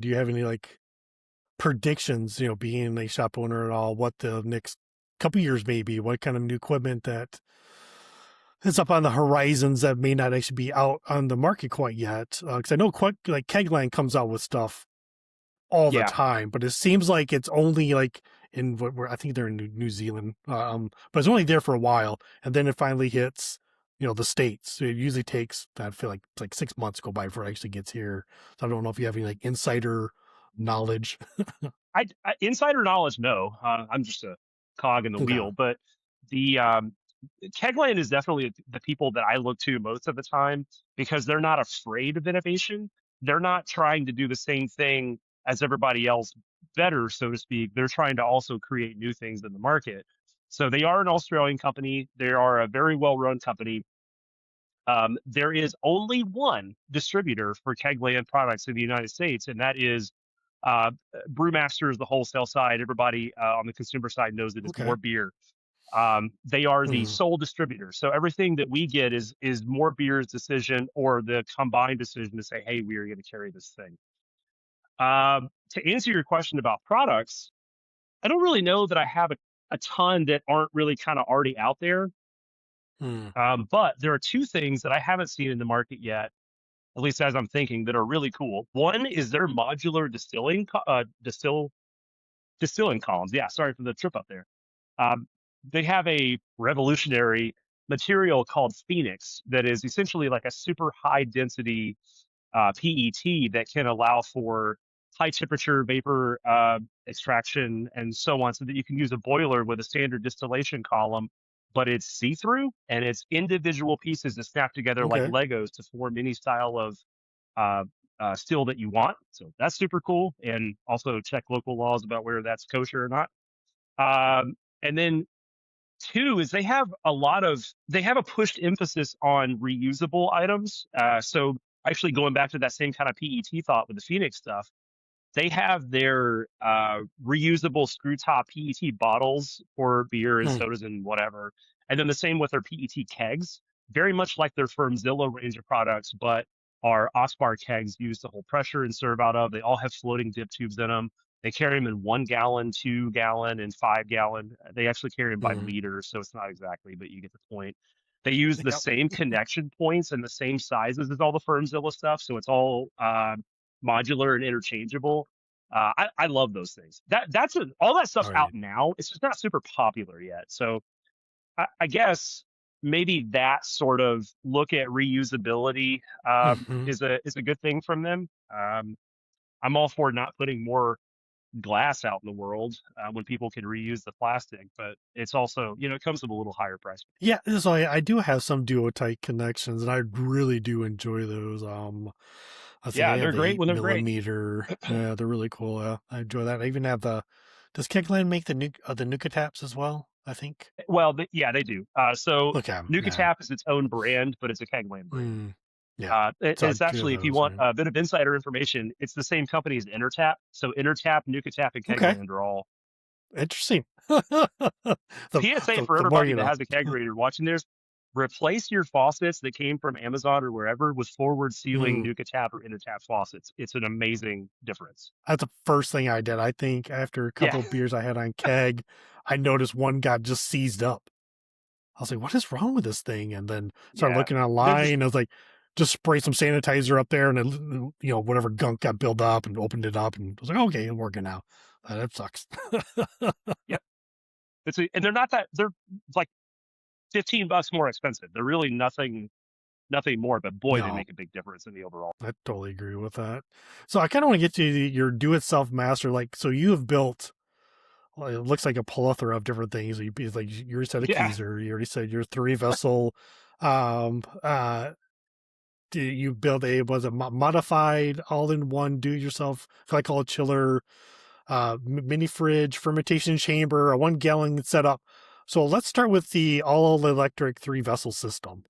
Do you have any like predictions, being a shop owner and all, what the next couple years may be, what kind of new equipment that is up on the horizons that may not actually be out on the market quite yet? Because I know quite like Kegland comes out with stuff all the Yeah. time, but it seems like it's only like in I think they're in New Zealand, but it's only there for a while, and then it finally hits, the States. So it usually takes, I feel like it's like 6 months go by before it actually gets here. So I don't know if you have any like insider knowledge. I insider knowledge, no. I'm just a cog in the Okay. wheel, but the Kegland is definitely the people that I look to most of the time because they're not afraid of innovation. They're not trying to do the same thing as everybody else better, so to speak. They're trying to also create new things in the market. So they are an Australian company. They are a very well-run company. There is only one distributor for Kegland products in the United States, and that is uh, Brewmasters, the wholesale side. Everybody on the consumer side knows it is Okay. more beer. They are the Hmm. sole distributor, so everything that we get is more beer's decision or the combined decision to say, "Hey, we are going to carry this thing." To answer your question about products, I don't really know that I have a ton that aren't really kind of already out there. Hmm. But there are two things that I haven't seen in the market yet, at least as I'm thinking, that are really cool. One is their modular distilling columns. Yeah, sorry for the trip up there. Um, they have a revolutionary material called Phoenix that is essentially like a super high density PET that can allow for high temperature vapor extraction and so on, so that you can use a boiler with a standard distillation column, but it's see through and it's individual pieces that snap together like Okay. Legos to form any style of uh, still that you want. So that's super cool. And also check local laws about whether that's kosher or not. And then two is they have a pushed emphasis on reusable items. So actually going back to that same kind of PET thought with the Phoenix stuff, they have their reusable screw top PET bottles for beer and Hmm. sodas and whatever. And then the same with their PET kegs, very much like their Fermzilla range of products, but are Oxbar kegs used to hold pressure and serve out of. They all have floating dip tubes in them. They carry them in 1 gallon, 2 gallon, and 5 gallon. They actually carry them by Hmm. liters, so it's not exactly, but you get the point. They use the Yep. same connection points and the same sizes as all the Fermzilla stuff, so it's all modular and interchangeable. I love those things. All that stuff's All out right. now. It's just not super popular yet. So I guess maybe that sort of look at reusability Hmm. is a good thing from them. I'm all for not putting more glass out in the world when people can reuse the plastic, but it's also it comes with a little higher price. Yeah, so I do have some duotite connections, and I really do enjoy those. I think I Yeah, have they're the great eight when they're great. millimeter. Yeah, they're really cool. Yeah, I enjoy that. I even have the. Does Kegland make the Nuka Taps as well? I think. Well, yeah, they do. So Okay. Nuka Yeah. Tap is its own brand, but it's a Kegland brand. Mm, yeah. So I It's do have actually, if you those. want Yeah. a bit of insider information, it's the same company as Intertap. So Intertap, NukaTap, and Okay. Kegland are all Interesting. the, PSA for the more everybody you that know. has a kegerator watching this. Replace your faucets that came from Amazon or wherever with forward sealing Mm, NukaTap or Intertap faucets. It's an amazing difference. that's the first thing I did. I think after a Yeah, couple of beers I had on keg, I noticed one got just seized up. I was like, what is wrong with this thing? And then started yeah. looking They're just online. I was like, just spray some sanitizer up there, and it, whatever gunk got built up, and opened it up, and I was like, okay, it's working now. That sucks. yeah. And they're not that they're like $15 more expensive. They're really nothing more, but boy, they No, make a big difference in the overall. I totally agree with that. So I kind of want to get to your do-it-self master. Like, so you have built. Well, it looks like a plethora of different things. It's like you already said a Yeah, keezer. You already said your three vessel. Um, uh, do you build a was it modified all in one do it yourself glycol chiller, mini fridge, fermentation chamber, a 1 gallon setup. So let's start with the all electric three vessel system.